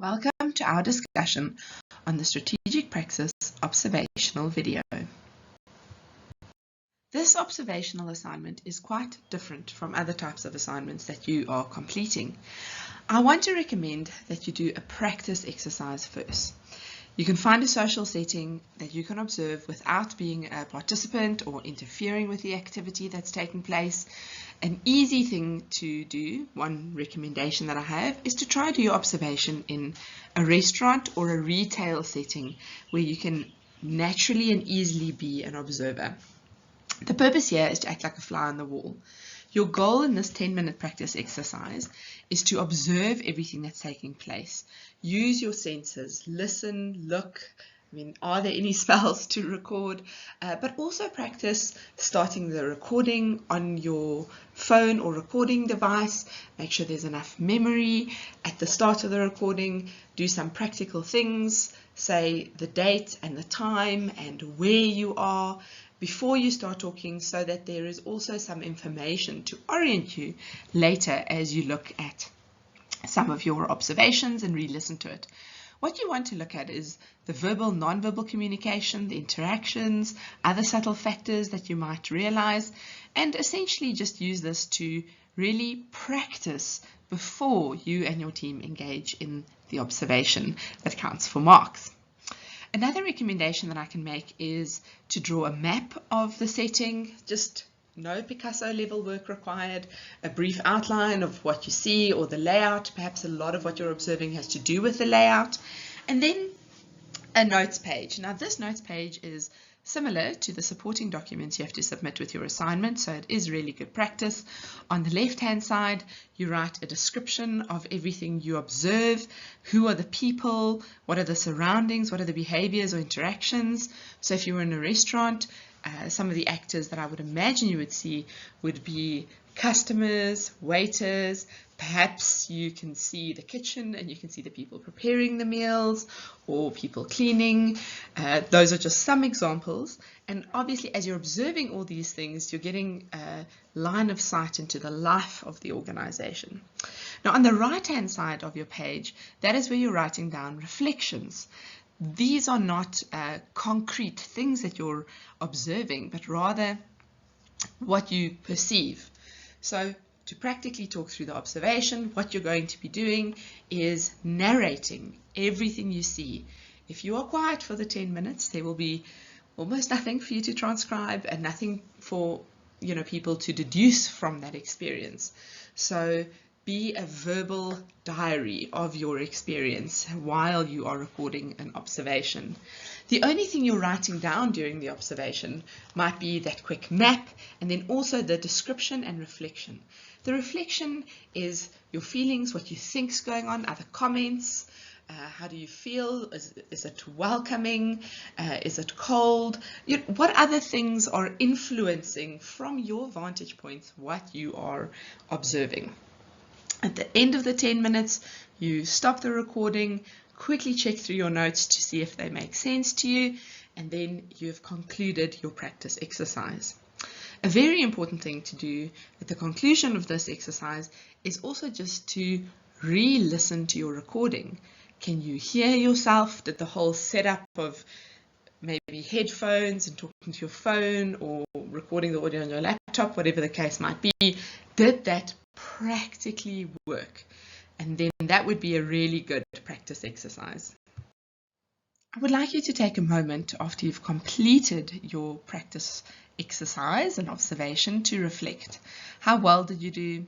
Welcome to our discussion on the Strategic Praxis observational video. This observational assignment is quite different from other types of assignments that you are completing. I want to recommend that you do a practice exercise first. You can find a social setting that you can observe without being a participant or interfering with the activity that's taking place. An easy thing to do, one recommendation that I have, is to try do your observation in a restaurant or a retail setting where you can naturally and easily be an observer. The purpose here is to act like a fly on the wall. Your goal in this 10-minute practice exercise is to observe everything that's taking place. Use your senses, listen, look. Are there any spells to record? But also practice starting the recording on your phone or recording device. Make sure there's enough memory at the start of the recording. Do some practical things, say the date and the time and where you are before you start talking, so that there is also some information to orient you later as you look at some of your observations and re-listen to it. What you want to look at is the verbal, non-verbal communication, the interactions, other subtle factors that you might realize, and essentially just use this to really practice before you and your team engage in the observation that counts for marks. Another recommendation that I can make is to draw a map of the setting. Just no Picasso level work required, a brief outline of what you see or the layout. Perhaps a lot of what you're observing has to do with the layout. And then a notes page. Now this notes page is similar to the supporting documents you have to submit with your assignment, so it is really good practice. On the left-hand side, you write a description of everything you observe. Who are the people? What are the surroundings? What are the behaviors or interactions? So if you were in a restaurant, some of the actors that I would imagine you would see would be customers, waiters. Perhaps you can see the kitchen and you can see the people preparing the meals or people cleaning. Those are just some examples. And obviously, as you're observing all these things, you're getting a line of sight into the life of the organization. Now, on the right-hand side of your page, that is where you're writing down reflections. These are not concrete things that you're observing, but rather what you perceive. So to practically talk through the observation, what you're going to be doing is narrating everything you see. If you are quiet for the 10 minutes, there will be almost nothing for you to transcribe and nothing for people to deduce from that experience. So be a verbal diary of your experience while you are recording an observation. The only thing you're writing down during the observation might be that quick map and then also the description and reflection. The reflection is your feelings, what you think is going on, other comments. How do you feel? Is it welcoming? Is it cold? What other things are influencing from your vantage points what you are observing? At the end of the 10 minutes, you stop the recording, quickly check through your notes to see if they make sense to you, and then you've concluded your practice exercise. A very important thing to do at the conclusion of this exercise is also just to re-listen to your recording. Can you hear yourself? Did the whole setup of maybe headphones and talking to your phone or recording the audio on your laptop, whatever the case might be, did that practically work? And then that would be a really good practice exercise. I would like you to take a moment after you've completed your practice exercise and observation to reflect. How well did you do?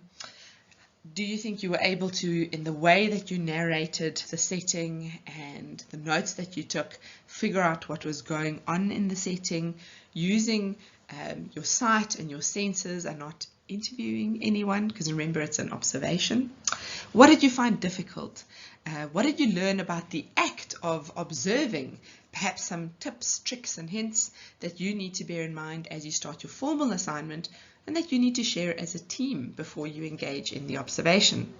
Do you think you were able to, in the way that you narrated the setting and the notes that you took, figure out what was going on in the setting using your sight and your senses and not interviewing anyone, because remember it's an observation? What did you find difficult? What did you learn about the act of observing? Perhaps some tips, tricks and hints that you need to bear in mind as you start your formal assignment and that you need to share as a team before you engage in the observation.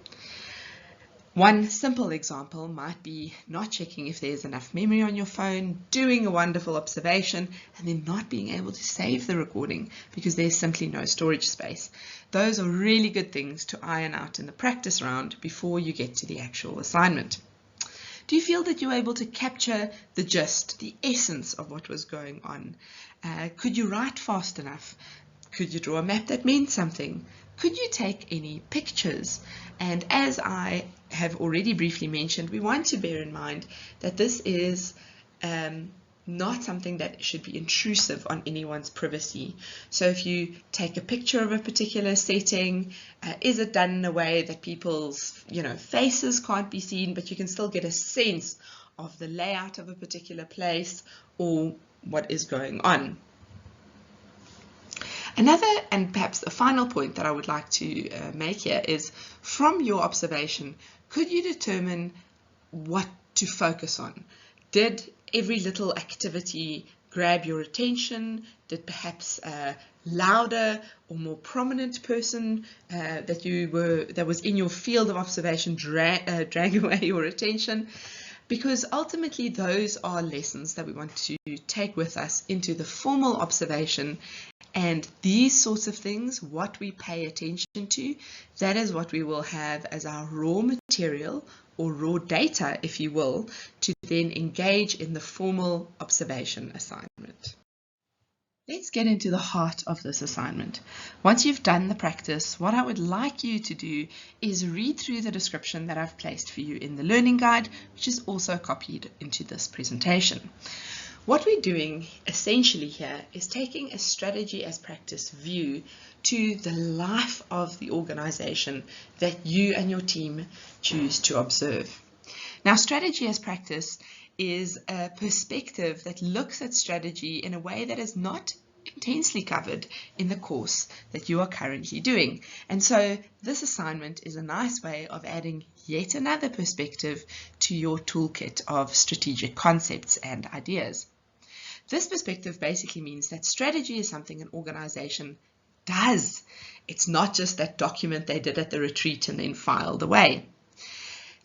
One simple example might be not checking if there's enough memory on your phone, doing a wonderful observation, and then not being able to save the recording because there's simply no storage space. Those are really good things to iron out in the practice round before you get to the actual assignment. Do you feel that you were able to capture the gist, the essence of what was going on? Could you write fast enough? Could you draw a map that meant something? Could you take any pictures? And as I have already briefly mentioned, we want to bear in mind that this is not something that should be intrusive on anyone's privacy. So if you take a picture of a particular setting, is it done in a way that people's faces can't be seen, but you can still get a sense of the layout of a particular place or what is going on? Another and perhaps a final point that I would like to make here is, from your observation, could you determine what to focus on? Did every little activity grab your attention? Did perhaps a louder or more prominent person that was in your field of observation drag away your attention? Because ultimately those are lessons that we want to take with us into the formal observation. And these sorts of things, what we pay attention to, that is what we will have as our raw material or raw data, if you will, to then engage in the formal observation assignment. Let's get into the heart of this assignment. Once you've done the practice, what I would like you to do is read through the description that I've placed for you in the learning guide, which is also copied into this presentation. What we're doing essentially here is taking a strategy as practice view to the life of the organization that you and your team choose to observe. Now, strategy as practice is a perspective that looks at strategy in a way that is not intensely covered in the course that you are currently doing. And so this assignment is a nice way of adding yet another perspective to your toolkit of strategic concepts and ideas. This perspective basically means that strategy is something an organization does. It's not just that document they did at the retreat and then filed away.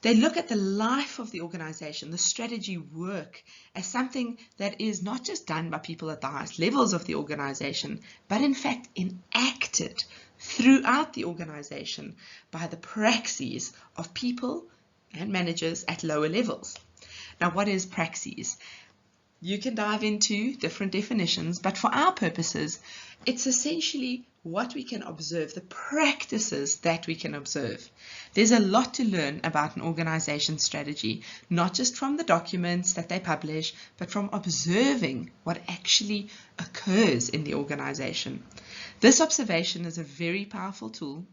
They look at the life of the organization, the strategy work, as something that is not just done by people at the highest levels of the organization, but in fact enacted throughout the organization by the praxis of people and managers at lower levels. Now, what is praxis? You can dive into different definitions, but for our purposes, it's essentially what we can observe, the practices that we can observe. There's a lot to learn about an organization's strategy, not just from the documents that they publish, but from observing what actually occurs in the organization. This observation is a very powerful tool,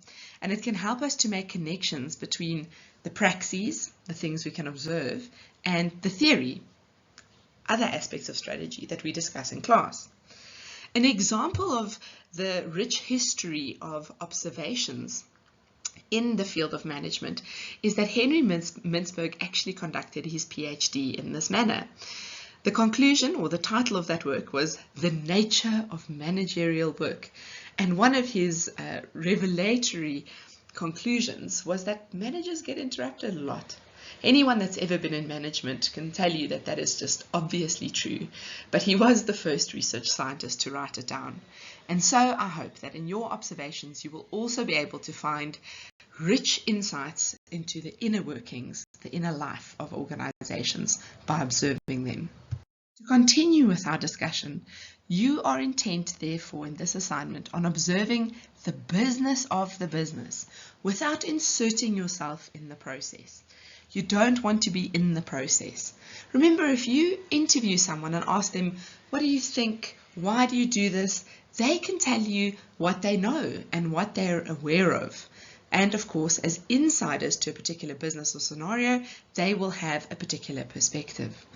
and it can help us to make connections between the praxis, the things we can observe, and the theory, other aspects of strategy that we discuss in class. An example of the rich history of observations in the field of management is that Henry Mintzberg actually conducted his PhD in this manner. The conclusion, or the title of that work, was The Nature of Managerial Work. And one of his revelatory conclusions was that managers get interrupted a lot. Anyone that's ever been in management can tell you that that is just obviously true, but he was the first research scientist to write it down. And so I hope that in your observations you will also be able to find rich insights into the inner workings, the inner life of organizations by observing them. To continue with our discussion, you are intent, therefore, in this assignment on observing the business of the business without inserting yourself in the process. You don't want to be in the process. Remember, if you interview someone and ask them, what do you think? Why do you do this? They can tell you what they know and what they're aware of. And of course, as insiders to a particular business or scenario, they will have a particular perspective.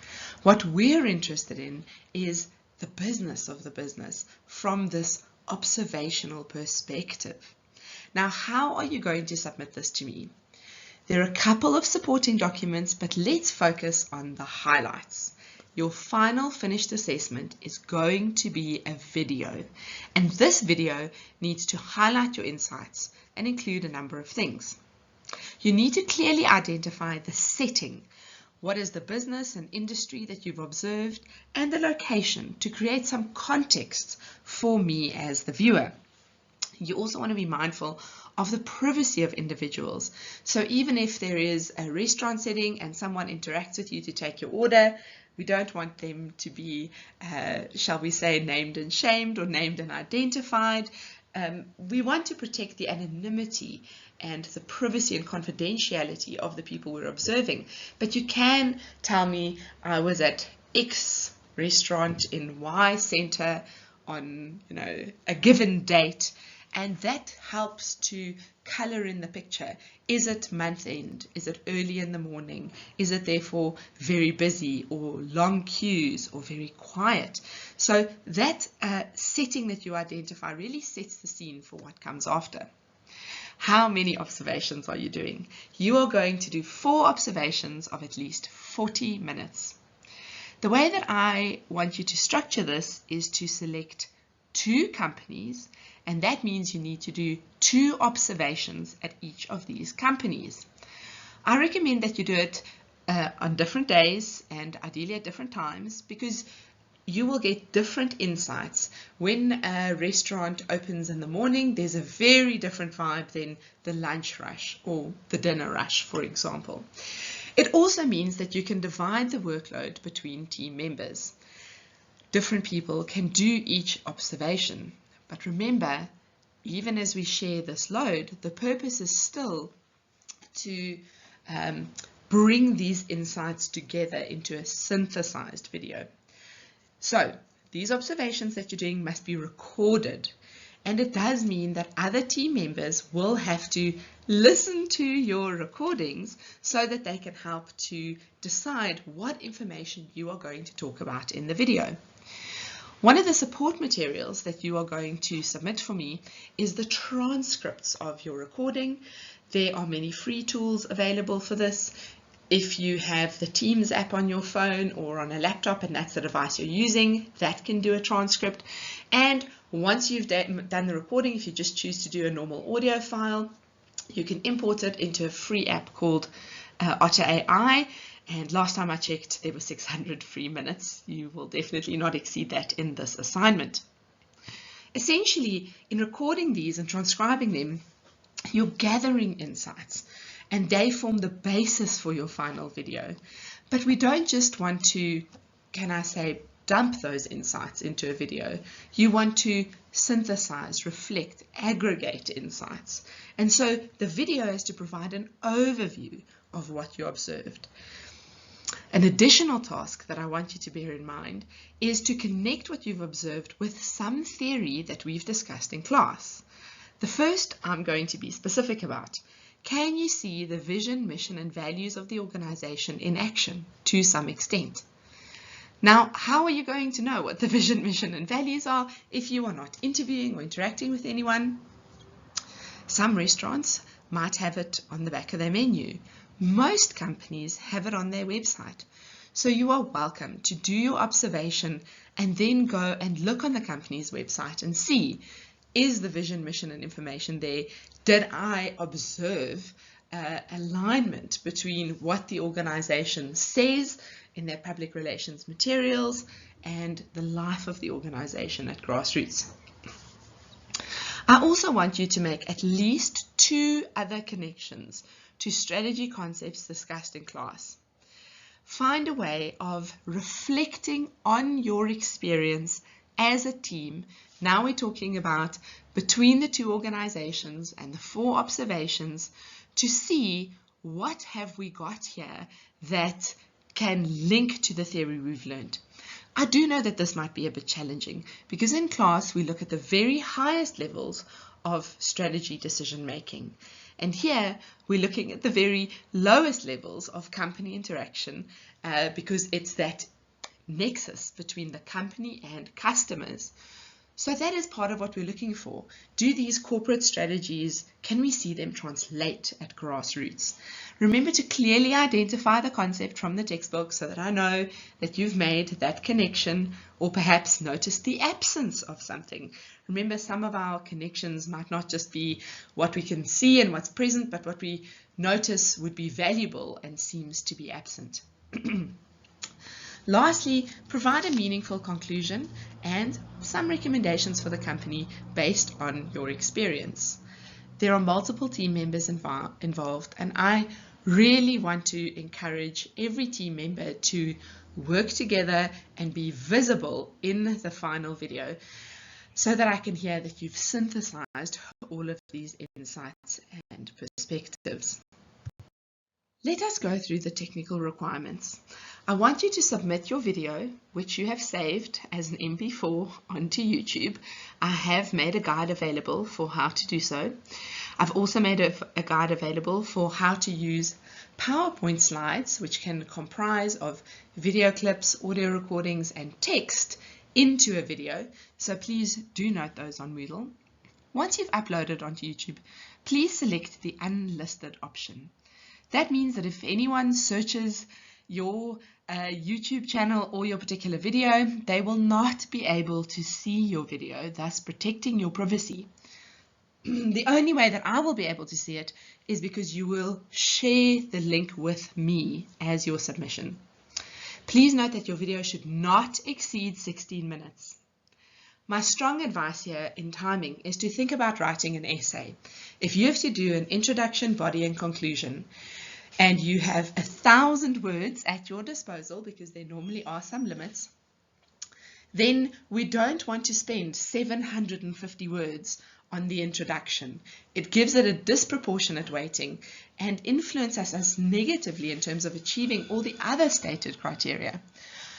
What we're interested in is the business of the business from this observational perspective. Now, how are you going to submit this to me? There are a couple of supporting documents, but let's focus on the highlights. Your final finished assessment is going to be a video, and this video needs to highlight your insights and include a number of things. You need to clearly identify the setting. What is the business and industry that you've observed, and the location to create some context for me as the viewer. You also want to be mindful of the privacy of individuals. So even if there is a restaurant setting and someone interacts with you to take your order, we don't want them to be, shall we say, named and shamed or named and identified. We want to protect the anonymity and the privacy and confidentiality of the people we're observing. But you can tell me, I was at X restaurant in Y center on a given date, and that helps to color in the picture. Is it month end? Is it early in the morning? Is it therefore very busy or long queues or very quiet? So that setting that you identify really sets the scene for what comes after. How many observations are you doing? You are going to do 4 observations of at least 40 minutes. The way that I want you to structure this is to select 2 companies, and that means you need to do 2 observations at each of these companies. I recommend that you do it on different days and ideally at different times, because you will get different insights. When a restaurant opens in the morning, there's a very different vibe than the lunch rush or the dinner rush, for example. It also means that you can divide the workload between team members. Different people can do each observation. But remember, even as we share this load, the purpose is still to bring these insights together into a synthesized video. So these observations that you're doing must be recorded. And it does mean that other team members will have to listen to your recordings so that they can help to decide what information you are going to talk about in the video. One of the support materials that you are going to submit for me is the transcripts of your recording. There are many free tools available for this. If you have the Teams app on your phone or on a laptop and that's the device you're using, that can do a transcript. And once you've done the recording, if you just choose to do a normal audio file, you can import it into a free app called Otter AI. And last time I checked, there were 600 free minutes. You will definitely not exceed that in this assignment. Essentially, in recording these and transcribing them, you're gathering insights, and they form the basis for your final video. But we don't just want to, can I say, dump those insights into a video. You want to synthesize, reflect, aggregate insights. And so the video is to provide an overview of what you observed. An additional task that I want you to bear in mind is to connect what you've observed with some theory that we've discussed in class. The first I'm going to be specific about. Can you see the vision, mission, and values of the organization in action to some extent? Now, how are you going to know what the vision, mission, and values are if you are not interviewing or interacting with anyone? Some restaurants might have it on the back of their menu. Most companies have it on their website. So you are welcome to do your observation and then go and look on the company's website and see, is the vision, mission, and information there? Did I observe alignment between what the organization says in their public relations materials and the life of the organization at grassroots? I also want you to make at least 2 other connections to strategy concepts discussed in class. Find a way of reflecting on your experience as a team. Now we're talking about between the 2 organizations and the 4 observations to see what have we got here that can link to the theory we've learned. I do know that this might be a bit challenging because in class we look at the very highest levels of strategy decision making. And here we're looking at the very lowest levels of company interaction because it's that nexus between the company and customers. So that is part of what we're looking for. Do these corporate strategies, can we see them translate at grassroots? Remember to clearly identify the concept from the textbook so that I know that you've made that connection or perhaps noticed the absence of something. Remember, some of our connections might not just be what we can see and what's present, but what we notice would be valuable and seems to be absent. Lastly, provide a meaningful conclusion and some recommendations for the company based on your experience. There are multiple team members involved, and I really want to encourage every team member to work together and be visible in the final video so that I can hear that you've synthesized all of these insights and perspectives. Let us go through the technical requirements. I want you to submit your video, which you have saved as an MP4 onto YouTube. I have made a guide available for how to do so. I've also made a guide available for how to use PowerPoint slides, which can comprise of video clips, audio recordings, and text into a video. So please do note those on Moodle. Once you've uploaded onto YouTube, please select the unlisted option. That means that if anyone searches your YouTube channel or your particular video, they will not be able to see your video, thus protecting your privacy. The only way that I will be able to see it is because you will share the link with me as your submission. Please note that your video should not exceed 16 minutes. My strong advice here in timing is to think about writing an essay. If you have to do an introduction, body, and conclusion, and you have 1,000 words at your disposal, because there normally are some limits, then we don't want to spend 750 words on the introduction. It gives it a disproportionate weighting and influences us negatively in terms of achieving all the other stated criteria.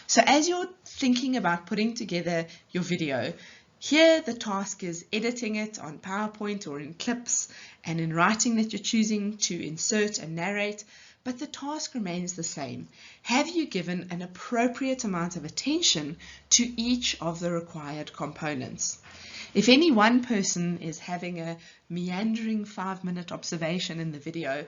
So as you're thinking about putting together your video, here the task is editing it on PowerPoint or in clips and in writing that you're choosing to insert and narrate, but the task remains the same. Have you given an appropriate amount of attention to each of the required components? If any one person is having a meandering 5-minute observation in the video,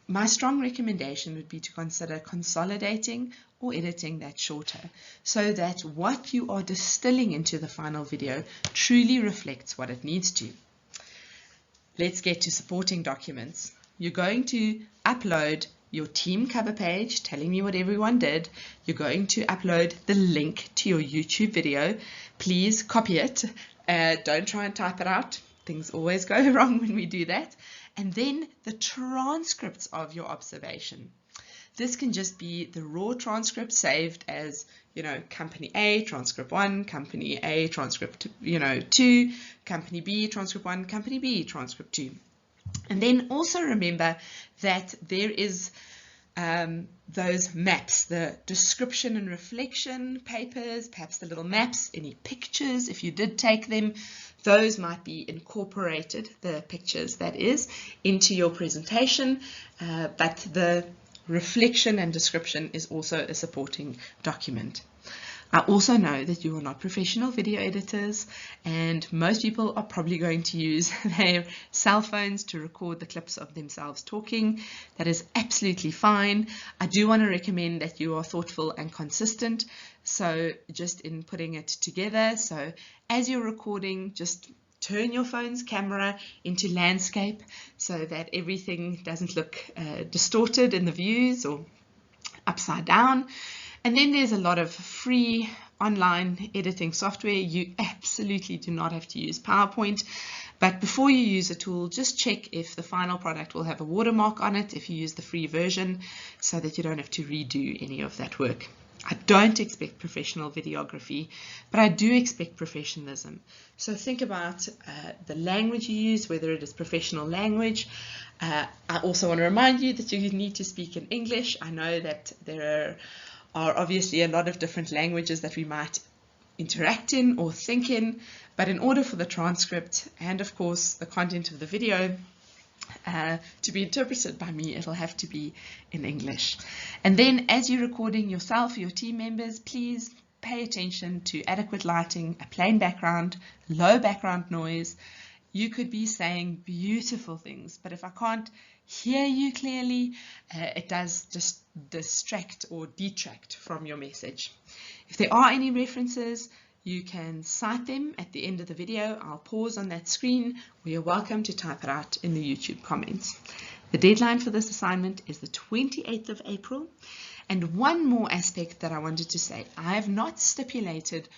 my strong recommendation would be to consider consolidating or editing that shorter so that what you are distilling into the final video truly reflects what it needs to. Let's get to supporting documents. You're going to upload your team cover page telling me what everyone did. You're going to upload the link to your YouTube video. Please copy it. Don't try and type it out. Things always go wrong when we do that. And then the transcripts of your observation. This can just be the raw transcript saved as, company A, transcript 1, company A, transcript, 2, company B, transcript 1, company B, transcript 2. And then also remember that there is those maps, the description and reflection papers, perhaps the little maps, any pictures, if you did take them, those might be incorporated, the pictures that is, into your presentation, but the reflection and description is also a supporting document. I also know that you are not professional video editors, and most people are probably going to use their cell phones to record the clips of themselves talking. That is absolutely fine. I do want to recommend that you are thoughtful and consistent, so just in putting it together. So as you're recording, just turn your phone's camera into landscape so that everything doesn't look distorted in the views or upside down. And then there's a lot of free online editing software. You absolutely do not have to use PowerPoint, but before you use a tool, just check if the final product will have a watermark on it if you use the free version, so that you don't have to redo any of that work. I don't expect professional videography, but I do expect professionalism. So think about the language you use, whether it is professional language. I also want to remind you that you need to speak in English. I know that there are obviously a lot of different languages that we might interact in or think in, but in order for the transcript and of course the content of the video to be interpreted by me, it'll have to be in English. And then as you're recording yourself or your team members, please pay attention to adequate lighting, a plain background, low background noise. You could be saying beautiful things, but if I can't hear you clearly, it does just distract or detract from your message. If there are any references, you can cite them at the end of the video. I'll pause on that screen, or you're welcome to type it out in the YouTube comments. The deadline for this assignment is the 28th of April. And one more aspect that I wanted to say, I have not stipulated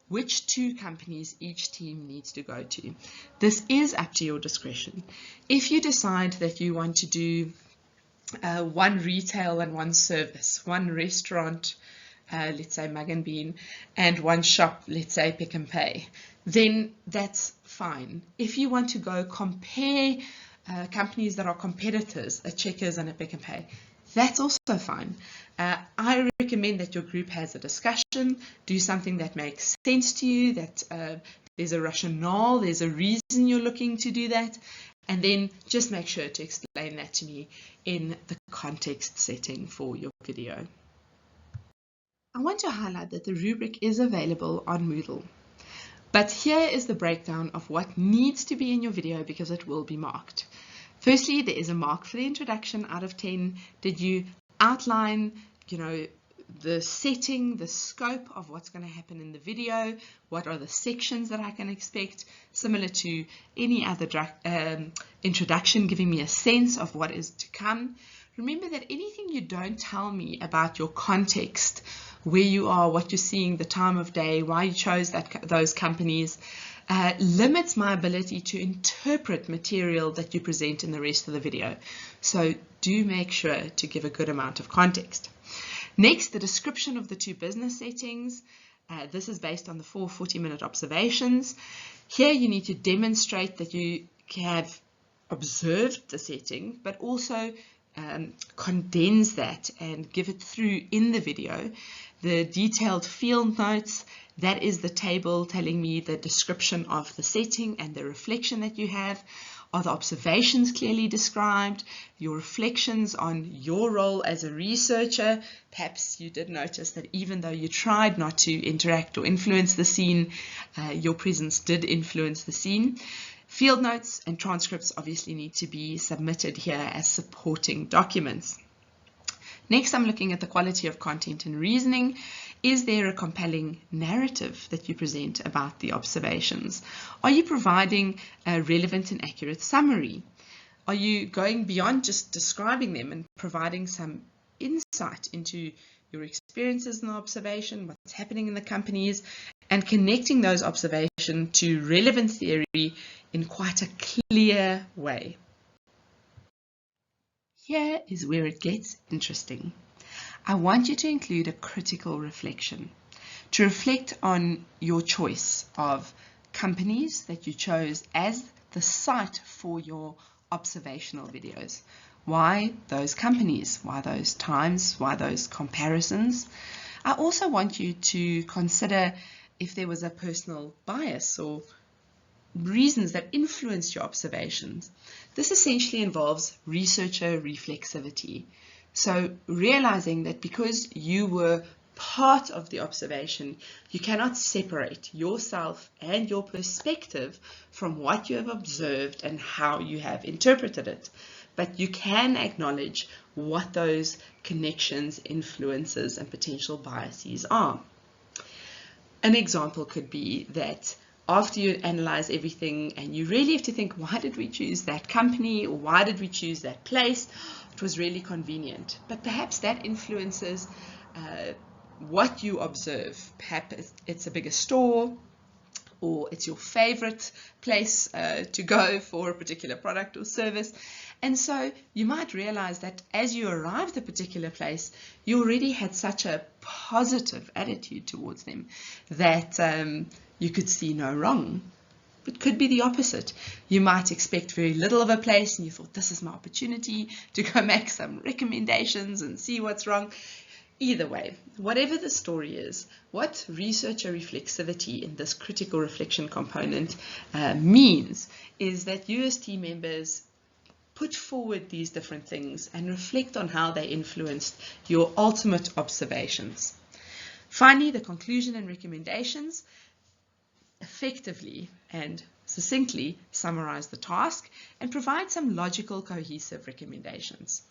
which 2 companies each team needs to go to. This is up to your discretion. If you decide that you want to do one retail and one service, one restaurant, let's say Mug and Bean, and one shop, let's say Pick and Pay, then that's fine. If you want to go compare companies that are competitors, a Checkers and a Pick and Pay, that's also fine. I recommend that your group has a discussion, do something that makes sense to you, that there's a rationale, there's a reason you're looking to do that, and then just make sure to explain that to me in the context setting for your video. I want to highlight that the rubric is available on Moodle. But here is the breakdown of what needs to be in your video because it will be marked. Firstly, there is a mark for the introduction out of 10. Did you outline, the setting, the scope of what's going to happen in the video? What are the sections that I can expect? Similar to any other introduction, giving me a sense of what is to come. Remember that anything you don't tell me about your context, where you are, what you're seeing, the time of day, why you chose those companies, limits my ability to interpret material that you present in the rest of the video. So do make sure to give a good amount of context. Next, the description of the 2 business settings. This is based on the 4 40-minute observations. Here you need to demonstrate that you have observed the setting, but also condense that and give it through in the video. The detailed field notes, that is the table telling me the description of the setting and the reflection that you have. Are the observations clearly described? Your reflections on your role as a researcher. Perhaps you did notice that even though you tried not to interact or influence the scene, your presence did influence the scene. Field notes and transcripts obviously need to be submitted here as supporting documents. Next, I'm looking at the quality of content and reasoning. Is there a compelling narrative that you present about the observations? Are you providing a relevant and accurate summary? Are you going beyond just describing them and providing some insight into your experiences in the observation, what's happening in the companies, and connecting those observations to relevant theory in quite a clear way? Here is where it gets interesting. I want you to include a critical reflection, to reflect on your choice of companies that you chose as the site for your observational videos. Why those companies? Why those times? Why those comparisons? I also want you to consider if there was a personal bias or reasons that influenced your observations. This essentially involves researcher reflexivity. So realizing that because you were part of the observation, you cannot separate yourself and your perspective from what you have observed and how you have interpreted it. But you can acknowledge what those connections, influences, and potential biases are. An example could be that after you analyze everything and you really have to think, why did we choose that company, or why did we choose that place? It was really convenient. But perhaps that influences what you observe. Perhaps it's a bigger store, or it's your favorite place to go for a particular product or service. And so you might realize that as you arrived at a particular place, you already had such a positive attitude towards them that you could see no wrong. It could be the opposite. You might expect very little of a place and you thought, this is my opportunity to go make some recommendations and see what's wrong. Either way, whatever the story is, what researcher reflexivity in this critical reflection component means is that you as team members put forward these different things and reflect on how they influenced your ultimate observations. Finally, the conclusion and recommendations effectively and succinctly summarize the task and provide some logical, cohesive recommendations.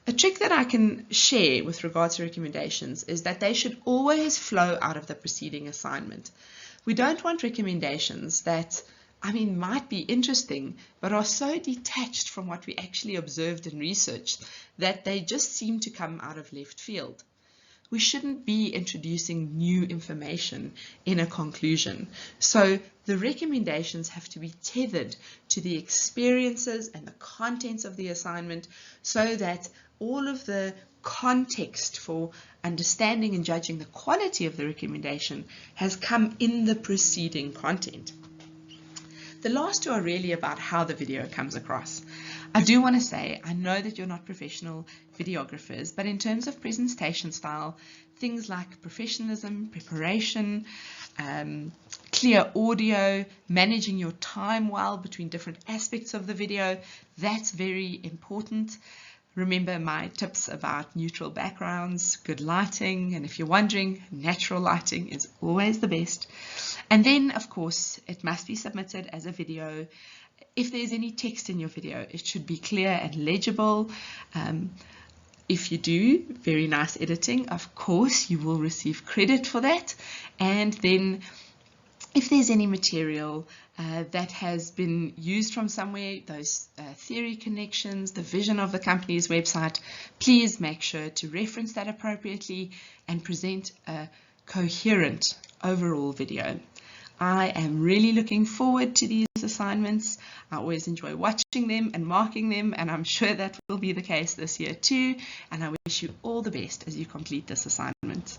A trick that I can share with regards to recommendations is that they should always flow out of the preceding assignment. We don't want recommendations that, might be interesting, but are so detached from what we actually observed and researched that they just seem to come out of left field. we shouldn't be introducing new information in a conclusion. So the recommendations have to be tethered to the experiences and the contents of the assignment, so that all of the context for understanding and judging the quality of the recommendation has come in the preceding content. The last two are really about how the video comes across. I do want to say, I know that you're not professional videographers, but in terms of presentation style, things like professionalism, preparation, clear audio, managing your time well between different aspects of the video, that's very important. Remember my tips about neutral backgrounds, good lighting, and if you're wondering, natural lighting is always the best. And then, of course, it must be submitted as a video. If there's any text in your video, it should be clear and legible. If you do very nice editing, of course, you will receive credit for that. And then if there's any material that has been used from somewhere, those theory connections, the vision of the company's website, please make sure to reference that appropriately and present a coherent overall video. I am really looking forward to these assignments. I always enjoy watching them and marking them, and I'm sure that will be the case this year too. And I wish you all the best as you complete this assignment.